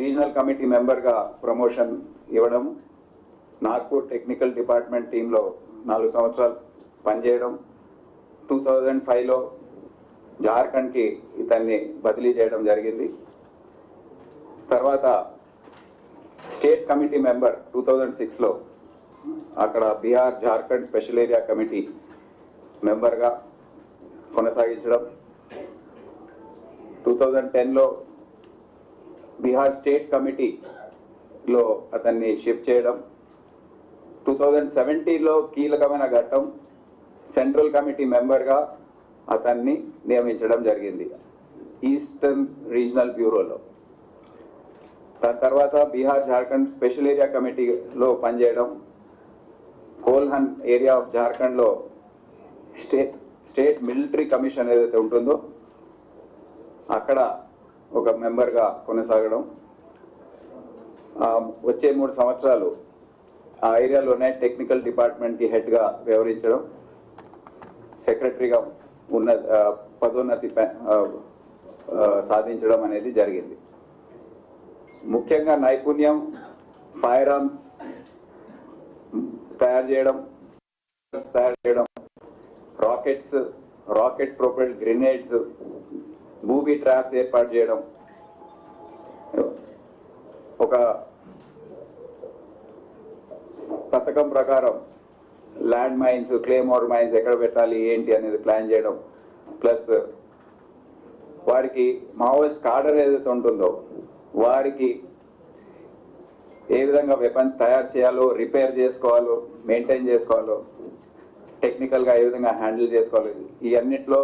Regional committee మెంబర్గా promotion ఇవ్వడం, Nagpur technical department టీంలో 4 సంవత్సరాలు పనిచేయడం, 2005లో జార్ఖండ్కి ఇతన్ని బదిలీ చేయడం జరిగింది. తర్వాత స్టేట్ కమిటీ మెంబర్ 2006లో అక్కడ Bihar Jharkhand special area committee మెంబర్గా కొనసాగించడం, 2010లో బీహార్ స్టేట్ కమిటీలో అతన్ని షిఫ్ట్ చేయడం, 2017లో కీలకమైన ఘట్టం సెంట్రల్ కమిటీ మెంబర్గా అతన్ని నియమించడం జరిగింది ఈస్టర్న్ రీజనల్ బ్యూరోలో. దాని తర్వాత బీహార్ జార్ఖండ్ స్పెషల్ ఏరియా కమిటీలో పనిచేయడం, కోల్హన్ ఏరియా ఆఫ్ జార్ఖండ్లో స్టేట్ మిలిటరీ కమిషన్ ఏదైతే ఉంటుందో అక్కడ ఒక మెంబర్గా కొనసాగడం, వచ్చే 3 సంవత్సరాలు ఆ ఏరియాలోనే టెక్నికల్ డిపార్ట్మెంట్కి హెడ్గా వ్యవహరించడం, సెక్రటరీగా పదోన్నతి సాధించడం అనేది జరిగింది. ముఖ్యంగా నైపుణ్యం ఫైర్ ఆర్మ్స్ తయారు చేయడం, rocket propelled grenades, booby traps ఏర్పాటు చేయడం, ఒక పథకం ప్రకారం ల్యాండ్ మైన్స్, క్లేమోర్ మైన్స్ ఎక్కడ పెట్టాలి ఏంటి అనేది ప్లాన్ చేయడం, ప్లస్ వారికి మావోయిస్ట్ కార్డర్ ఏదైతే ఉంటుందో వారికి ఏ విధంగా వెపన్స్ తయారు చేయాలో, రిపేర్ చేసుకోవాలో, మెయింటైన్ చేసుకోవాలో, టెక్నికల్గా ఏ విధంగా హ్యాండిల్ చేసుకోవాలి, ఈ అన్నిట్లో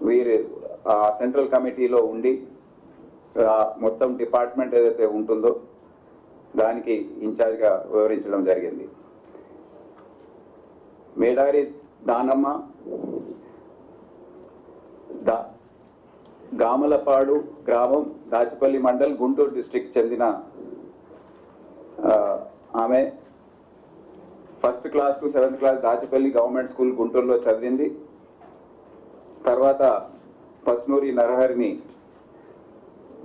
వీరు సెంట్రల్ కమిటీలో ఉండి మొత్తం డిపార్ట్మెంట్ ఏదైతే ఉంటుందో దానికి ఇన్ఛార్జ్గా వివరించడం జరిగింది. మేడారి దానమ్మ గామలపాడు గ్రామం, దాచిపల్లి మండల్, గుంటూరు డిస్ట్రిక్ట్ చెందిన ఆమె 1st class to 7th class Dachepalli government school గుంటూరులో చదివింది. తర్వాత పస్నూరి నరహరిని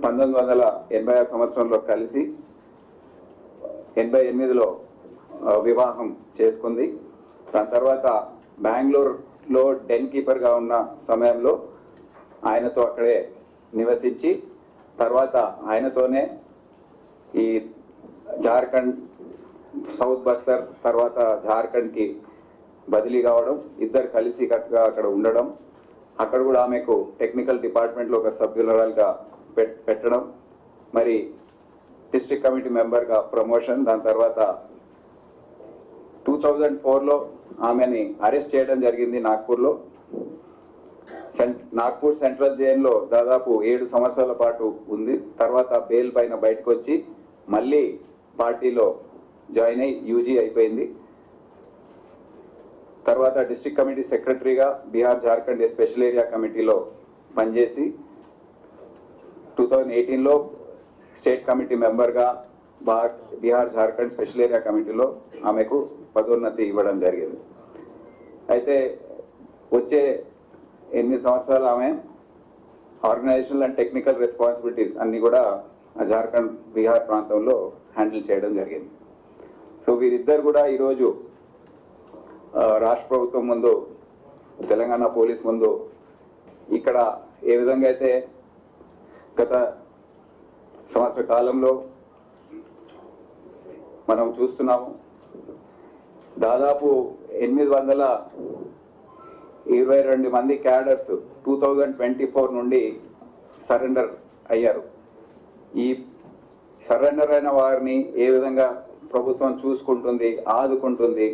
1986 సంవత్సరంలో కలిసి 88లో వివాహం చేసుకుంది. దాని తర్వాత బెంగళూరులో డెన్ కీపర్గా ఉన్న సమయంలో ఆయనతో అక్కడే నివసించి తర్వాత ఆయనతోనే ఈ జార్ఖండ్, సౌత్ బస్తర్ తర్వాత జార్ఖండ్కి బదిలీ కావడం, ఇద్దరు కలిసి కట్టుగా అక్కడ ఉండడం, అక్కడ కూడా ఆమెకు టెక్నికల్ డిపార్ట్మెంట్లో ఒక సభ్యురాలుగా పెట్టడం, మరి డిస్ట్రిక్ట్ కమిటీ మెంబర్గా ప్రమోషన్. దాని తర్వాత 2004లో ఆమెని అరెస్ట్ చేయడం జరిగింది నాగ్పూర్లో. నాగ్పూర్ సెంట్రల్ జైల్లో దాదాపు 7 సంవత్సరాల పాటు ఉంది. తర్వాత బెయిల్ పైన బయటకు వచ్చి మళ్ళీ పార్టీలో జాయిన్ అయ్యి యూజీ అయిపోయింది. తర్వాత డిస్ట్రిక్ట్ కమిటీ సెక్రటరీగా బీహార్ జార్ఖండ్ స్పెషల్ ఏరియా కమిటీలో పనిచేసి 2018లో స్టేట్ కమిటీ మెంబర్గా బీహార్ జార్ఖండ్ స్పెషల్ ఏరియా కమిటీలో ఆమెకు పదోన్నతి ఇవ్వడం జరిగింది. అయితే వచ్చే 8 సంవత్సరాలు ఆమె ఆర్గనైజేషనల్ అండ్ టెక్నికల్ రెస్పాన్సిబిలిటీస్ అన్ని కూడా జార్ఖండ్, బీహార్ ప్రాంతంలో హ్యాండిల్ చేయడం జరిగింది. సో వీరిద్దరు కూడా ఈరోజు రాష్ట్ర ప్రభుత్వం ముందు, తెలంగాణ పోలీస్ ముందు ఇక్కడ ఏ విధంగా అయితే గత సంవత్సర కాలంలో మనం చూస్తున్నాము, దాదాపు 822 మంది క్యాడర్స్ 2024 నుండి సరెండర్ అయ్యారు. ఈ సరెండర్ అయిన వారిని ఏ విధంగా ప్రభుత్వం చూసుకుంటుంది, ఆదుకుంటుంది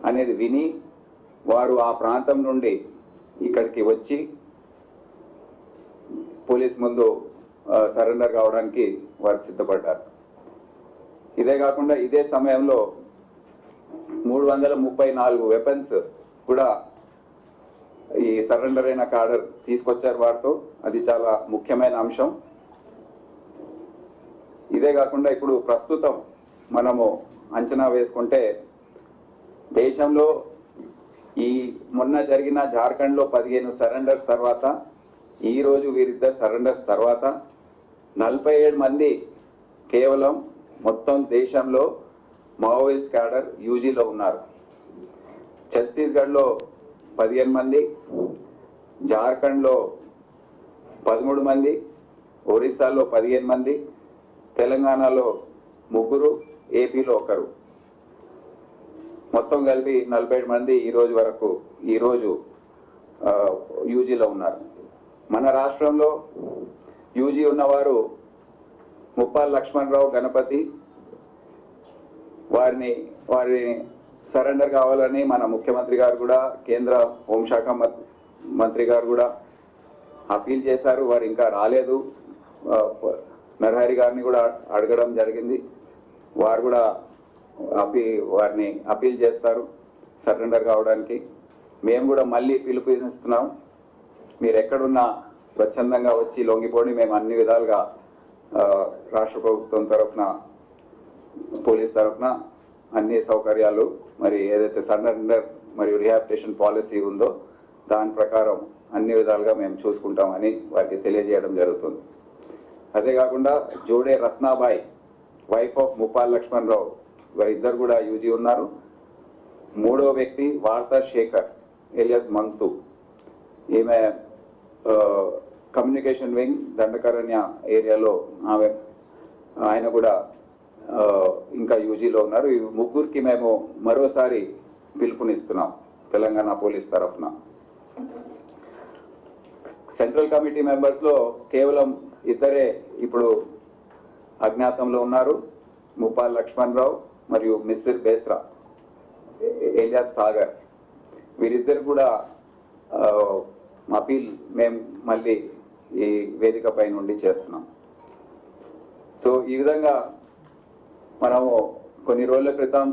అనేది విని వారు ఆ ప్రాంతం నుండి ఇక్కడికి వచ్చి పోలీస్ ముందు సరెండర్ కావడానికి వారు సిద్ధపడ్డారు. ఇదే కాకుండా ఇదే సమయంలో 334 వెపన్స్ కూడా ఈ సరెండర్ అయిన కార్డర్ తీసుకొచ్చారు వారితో. అది చాలా ముఖ్యమైన అంశం. ఇదే కాకుండా ఇప్పుడు ప్రస్తుతం మనము అంచనా వేసుకుంటే దేశంలో ఈ మొన్న జరిగిన జార్ఖండ్లో 15 సరెండర్స్ తర్వాత, ఈరోజు వీరిద్దరు సరెండర్స్ తర్వాత 47 మంది కేవలం మొత్తం దేశంలో మావోయిస్ట్ క్యాడర్ యూజీలో ఉన్నారు. ఛత్తీస్గఢ్లో 15 మంది, జార్ఖండ్లో 13 మంది, ఒరిస్సాలో 15 మంది, తెలంగాణలో 3, ఏపీలో 1, మొత్తం కలిపి 47 మంది ఈరోజు యూజీలో ఉన్నారు. మన రాష్ట్రంలో యూజీ ఉన్నవారు ముప్పాల లక్ష్మణరావు, గణపతి, వారిని సరెండర్ కావాలని మన ముఖ్యమంత్రి గారు కూడా, కేంద్ర హోంశాఖ మంత్రి గారు కూడా అపీల్ చేశారు. వారు ఇంకా రాలేదు. నరహరి గారిని కూడా అడగడం జరిగింది. వారు కూడా వారిని అపీల్ చేస్తారు సరెండర్ కావడానికి. మేము కూడా మళ్ళీ పిలుపునిస్తున్నాం, మీరు ఎక్కడున్నా స్వచ్ఛందంగా వచ్చి లొంగిపోండి. మేము అన్ని విధాలుగా రాష్ట్ర ప్రభుత్వం తరఫున, పోలీస్ తరఫున అన్ని సౌకర్యాలు, మరి ఏదైతే సరెండర్ మరియు రిహాబిలిటేషన్ పాలసీ ఉందో దాని ప్రకారం అన్ని విధాలుగా మేము చూసుకుంటామని వారికి తెలియజేయడం జరుగుతుంది. అదే కాకుండా జోడే రత్నాబాయి, వైఫ్ ఆఫ్ ముప్పాల లక్ష్మణరావు, వారిద్దరు కూడా యూజీ ఉన్నారు. 3వ వ్యక్తి వార్తా శేఖర్ ఎలియాస్ మంతు, ఈమె కమ్యూనికేషన్ వింగ్ దండకారణ్య ఏరియాలో ఆయన కూడా ఇంకా యూజీలో ఉన్నారు. ఈ ముగ్గురికి మేము మరోసారి పిలుపునిస్తున్నాం తెలంగాణ పోలీస్ తరఫున. సెంట్రల్ కమిటీ మెంబర్స్లో కేవలం 2 ఇప్పుడు అజ్ఞాతంలో ఉన్నారు, ముప్పాల లక్ష్మణరావు మరియు మిస్సిర్ బేస్రా ఎలియాస్ సాగర్. వీరిద్దరు కూడా అపీల్ మేము మళ్ళీ ఈ వేదికపై నుండి చేస్తున్నాం. సో ఈ విధంగా మనము కొన్ని రోజుల క్రితం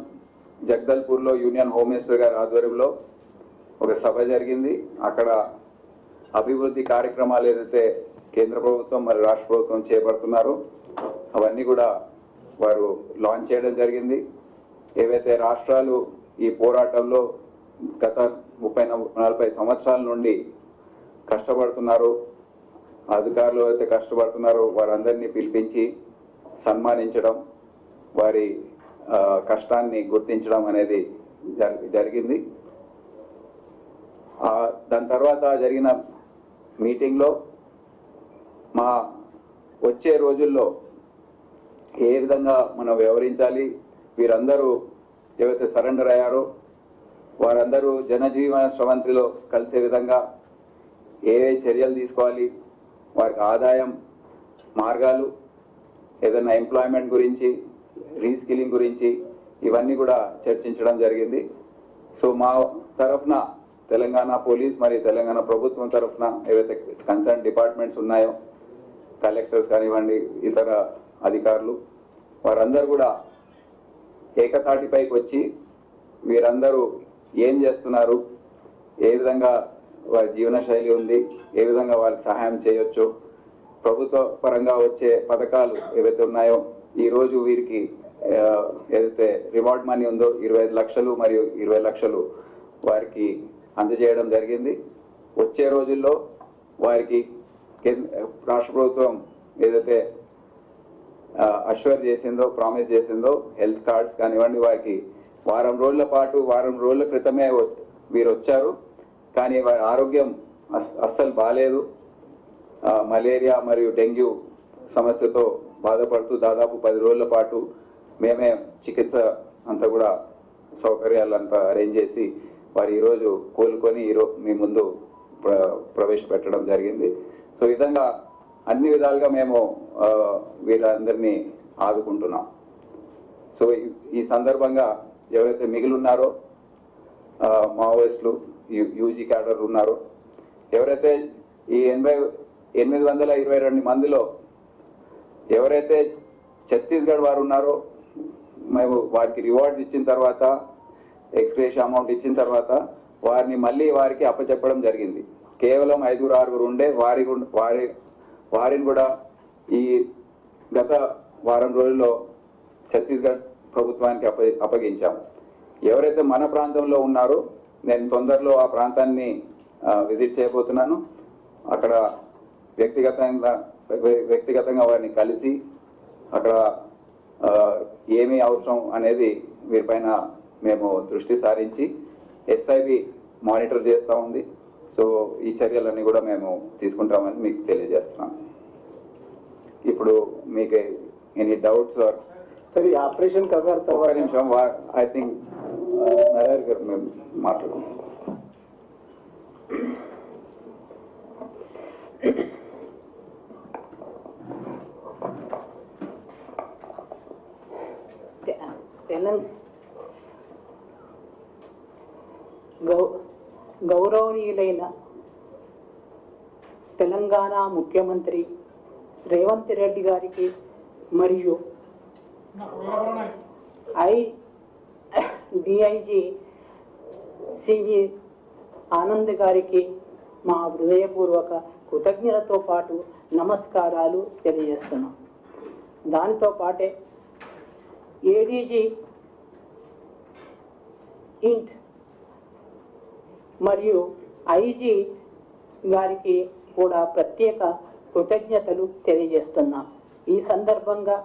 జగదల్పూర్లో యూనియన్ హోమ్ మినిస్టర్ గారి ఆధ్వర్యంలో ఒక సభ జరిగింది. అక్కడ అభివృద్ధి కార్యక్రమాలు ఏదైతే కేంద్ర ప్రభుత్వం మరియు రాష్ట్ర ప్రభుత్వం చేపడుతున్నారో అవన్నీ కూడా వారు లాంచ్ చేయడం జరిగింది. ఏవైతే రాష్ట్రాలు ఈ పోరాటంలో గత 30-40 సంవత్సరాల నుండి కష్టపడుతున్నారో, అధికారులు అయితే కష్టపడుతున్నారో వారందరినీ పిలిపించి సన్మానించడం, వారి కష్టాన్ని గుర్తించడం అనేది జరిగింది. దాని తర్వాత జరిగిన మీటింగ్లో మా వచ్చే రోజుల్లో ఏ విధంగా మనం వ్యవహరించాలి, వీరందరూ ఏవైతే సరెండర్ అయ్యారో వారందరూ జనజీవన స్రవంతిలో కలిసే విధంగా ఏ చర్యలు తీసుకోవాలి, వారికి ఆదాయం మార్గాలు, ఏదైనా ఎంప్లాయ్మెంట్ గురించి, రీస్కిల్లింగ్ గురించి ఇవన్నీ కూడా చర్చించడం జరిగింది. సో మా తరఫున తెలంగాణ పోలీస్ మరియు తెలంగాణ ప్రభుత్వం తరఫున ఏవైతే కన్సర్న్ డిపార్ట్మెంట్స్ ఉన్నాయో, కలెక్టర్స్ కానివ్వండి, ఇతర అధికారులు, వారందరూ కూడా ఏకతాటిపైకి వచ్చి వీరందరూ ఏం చేస్తున్నారు, ఏ విధంగా వారి జీవన శైలి ఉంది, ఏ విధంగా వారికి సహాయం చేయొచ్చు, ప్రభుత్వ పరంగా వచ్చే పథకాలు ఏవైతే ఉన్నాయో ఈరోజు వీరికి ఏదైతే రివార్డ్ మనీ ఉందో 25 లక్షలు మరియు 20 లక్షలు వారికి అందజేయడం జరిగింది. వచ్చే రోజుల్లో వారికి రాష్ట్ర ప్రభుత్వం ఏదైతే అష్యూర్ చేసిందో, ప్రామిస్ చేసిందో హెల్త్ కార్డ్స్ కానివ్వండి, వారికి వారం రోజుల క్రితమే వీరు వచ్చారు, కానీ వారి ఆరోగ్యం అస్సలు బాగాలేదు. మలేరియా మరియు డెంగ్యూ సమస్యతో బాధపడుతూ దాదాపు 10 రోజుల పాటు మేమే చికిత్స అంతా కూడా సౌకర్యాలంతా అరేంజ్ చేసి వారు ఈరోజు కోలుకొని మీ ముందు ప్రవేశపెట్టడం జరిగింది. సో ఈ విధంగా అన్ని విధాలుగా మేము వీళ్ళందరినీ ఆదుకుంటున్నాం. సో ఈ సందర్భంగా ఎవరైతే మిగిలిన్నారో మావోయిస్టులు, యూజీ క్యాడర్ ఉన్నారో, ఎవరైతే ఈ 822 మందిలో ఎవరైతే ఛత్తీస్గఢ్ వారు ఉన్నారో మేము వారికి రివార్డ్స్ ఇచ్చిన తర్వాత, ఎక్స్గ్రేషియా అమౌంట్ ఇచ్చిన తర్వాత వారిని మళ్ళీ వారికి అప్పచెప్పడం జరిగింది. కేవలం 5-6 ఉండే వారిని కూడా ఈ గత వారం రోజుల్లో ఛత్తీస్గఢ్ ప్రభుత్వానికి అప్పగించాము. ఎవరైతే మన ప్రాంతంలో ఉన్నారో నేను తొందరలో ఆ ప్రాంతాన్ని విజిట్ చేయబోతున్నాను. అక్కడ వ్యక్తిగతంగా వ్యక్తిగతంగా వారిని కలిసి అక్కడ ఏమీ అవసరం అనేది వీరిపైన మేము దృష్టి సారించి ఎస్ఐబి మానిటర్ చేస్తూ ఉంది. సో ఈ చర్యలన్నీ కూడా మేము తీసుకుంటామని మీకు తెలియజేస్తున్నాం. ఇప్పుడు మీకు ఎనీ డౌట్స్ ఆర్ సరే ఆపరేషన్ కవర్ ఒక నిమిషం ఐ థింక్ నరేర్ గారు మేము మాట్లాడుకుంటాం. గౌరవనీయులైన తెలంగాణ ముఖ్యమంత్రి రేవంత్ రెడ్డి గారికి మరియు డిఐజీ సివి ఆనంద్ గారికి మా హృదయపూర్వక కృతజ్ఞతతో పాటు నమస్కారాలు తెలియజేస్తున్నాం. దానితో పాటే ఏడీజీ ఇంట్ మరియు ఐజీ గారికి కూడా ప్రత్యేక కృతజ్ఞతలు తెలియజేస్తున్నాం. ఈ సందర్భంగా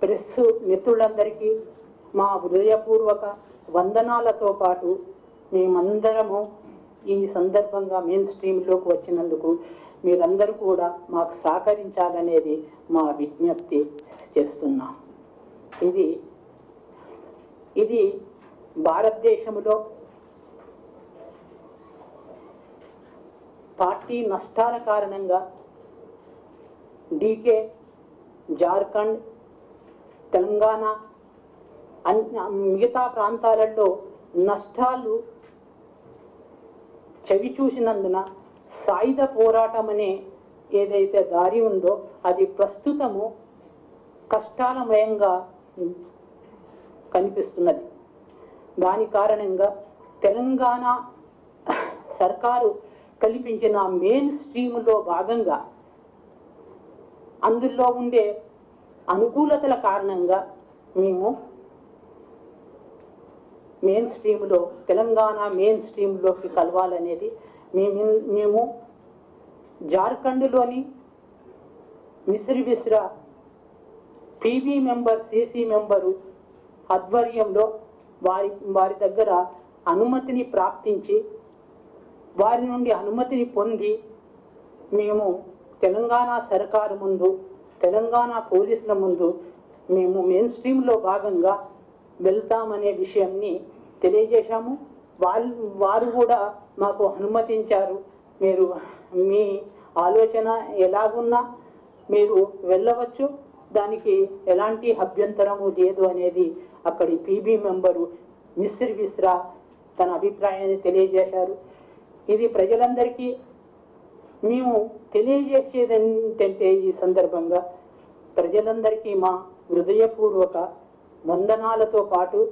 ప్రెస్ మిత్రులందరికీ మా హృదయపూర్వక వందనాలతో పాటు మేమందరము ఈ సందర్భంగా మెయిన్ స్ట్రీమ్లోకి వచ్చినందుకు మీరందరూ కూడా మాకు సహకరించాలనేది మా విజ్ఞప్తి చేస్తున్నాం. ఇది భారతదేశంలో పార్టీ నష్టాల కారణంగా డీకే, జార్ఖండ్, తెలంగాణ మిగతా ప్రాంతాలలో నష్టాలు చవి చూసినందున సాయుధ పోరాటం అనే ఏదైతే దారి ఉందో అది ప్రస్తుతము కష్టాలమయంగా కనిపిస్తున్నది. దాని కారణంగా తెలంగాణ సర్కారు కల్పించిన మెయిన్ స్ట్రీమ్లో భాగంగా అందులో ఉండే అనుకూలతల కారణంగా మేము మెయిన్ స్ట్రీమ్లో తెలంగాణ మెయిన్ స్ట్రీమ్లోకి కలవాలనేది మేము జార్ఖండ్లోని Misir Besra PB member CC member ఆధ్వర్యంలో వారి దగ్గర అనుమతిని ప్రాప్తించి వారి నుండి అనుమతిని పొంది మేము తెలంగాణ సర్కారు ముందు, తెలంగాణ పోలీసుల ముందు మేము మెయిన్ స్ట్రీమ్లో భాగంగా వెళ్తామనే విషయాన్ని తెలియజేశాము. వారు కూడా మాకు అనుమతించారు. మీరు మీ ఆలోచన ఎలాగున్నా మీరు వెళ్ళవచ్చు, దానికి ఎలాంటి అభ్యంతరము లేదు అనేది అక్కడి పీబీ మెంబరు మిశ్రీ బిస్రా తన అభిప్రాయాన్ని తెలియజేశారు. ఇది ప్రజలందరికీ మేము తెలియజేసేది ఏంటంటే ఈ సందర్భంగా ప్రజలందరికీ మా హృదయపూర్వక వందనాలతో పాటు